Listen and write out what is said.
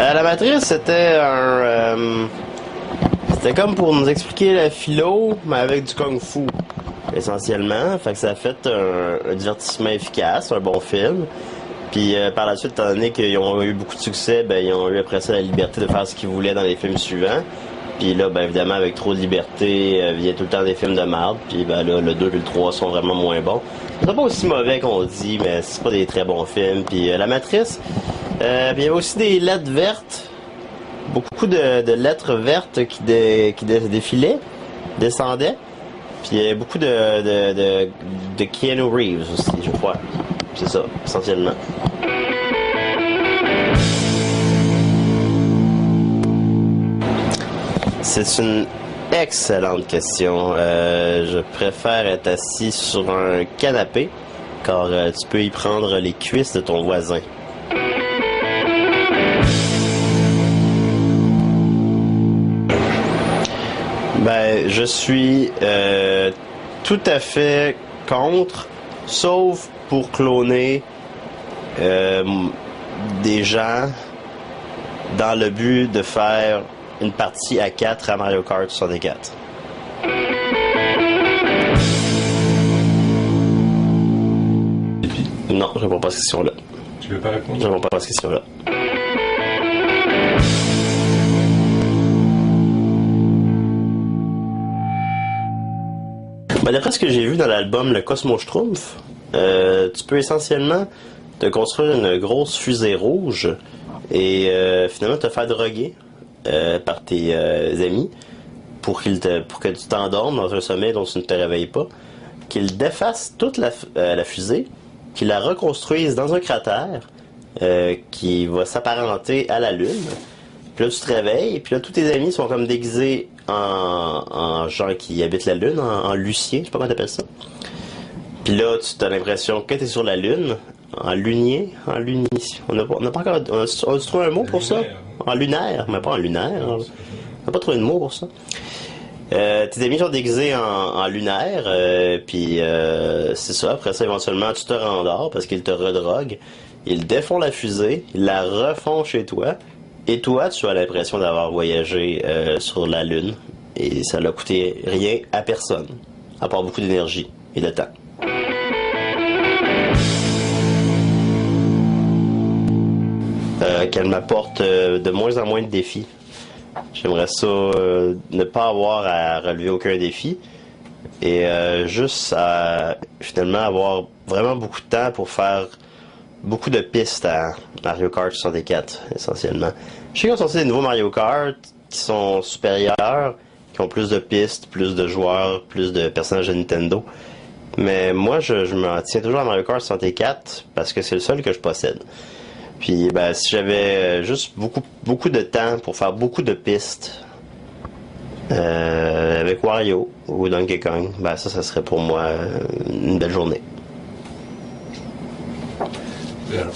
La matrice, c'était comme pour nous expliquer la philo, mais avec du kung-fu, essentiellement. Fait que ça a fait un divertissement efficace, un bon film. Puis par la suite, étant donné qu'ils ont eu beaucoup de succès, ben ils ont eu après ça la liberté de faire ce qu'ils voulaient dans les films suivants. Puis là, ben évidemment, avec trop de liberté, vient tout le temps des films de merde. Puis ben là, le 2 et le 3 sont vraiment moins bons. C'est pas aussi mauvais qu'on dit, mais c'est pas des très bons films. Puis La Matrice, puis il y avait aussi des lettres vertes. Beaucoup de lettres vertes qui défilaient, descendaient. Puis il y avait beaucoup de Keanu Reeves aussi, je crois. C'est ça, essentiellement. C'est une excellente question. Je préfère être assis sur un canapé, car tu peux y prendre les cuisses de ton voisin. Ben, je suis tout à fait contre, sauf pour cloner des gens dans le but de faire une partie à 4 à Mario Kart 64. Non, je réponds pas à cette question-là. Tu veux pas répondre? Je réponds pas à cette question-là. Ben, d'après ce que j'ai vu dans l'album Le Cosmo Schtroumpf, tu peux essentiellement te construire une grosse fusée rouge et finalement te faire droguer par tes amis pour que tu t'endormes dans un sommeil dont tu ne te réveilles pas, qu'ils défassent toute la fusée, qu'ils la reconstruisent dans un cratère qui va s'apparenter à la Lune. Puis là, tu te réveilles, et puis là, tous tes amis sont comme déguisés en gens qui habitent la Lune, en Lucien, je sais pas comment t'appelles ça. Puis là, tu as l'impression que t'es sur la Lune, en lunier, on n'a pas encore, on a trouvé un mot pour ça? En lunaire, mais pas en lunaire. On n'a pas trouvé de mot pour ça. Tes amis sont déguisés en lunaire, puis c'est ça. Après ça, éventuellement, tu te rendors parce qu'ils te redroguent. Ils défont la fusée, ils la refont chez toi. Et toi, tu as l'impression d'avoir voyagé sur la Lune. Et ça n'a coûté rien à personne, à part beaucoup d'énergie et de temps. Qu'elle m'apporte de moins en moins de défis. J'aimerais ça ne pas avoir à relever aucun défi et juste à finalement avoir vraiment beaucoup de temps pour faire beaucoup de pistes à Mario Kart 64, essentiellement. Je sais qu'ils ont sorti des nouveaux Mario Kart qui sont supérieurs, qui ont plus de pistes, plus de joueurs, plus de personnages de Nintendo. Mais moi, je m'en tiens toujours à Mario Kart 64 parce que c'est le seul que je possède. Puis, ben, si j'avais juste beaucoup de temps pour faire beaucoup de pistes avec Wario ou Donkey Kong, ben ça serait pour moi une belle journée. Et alors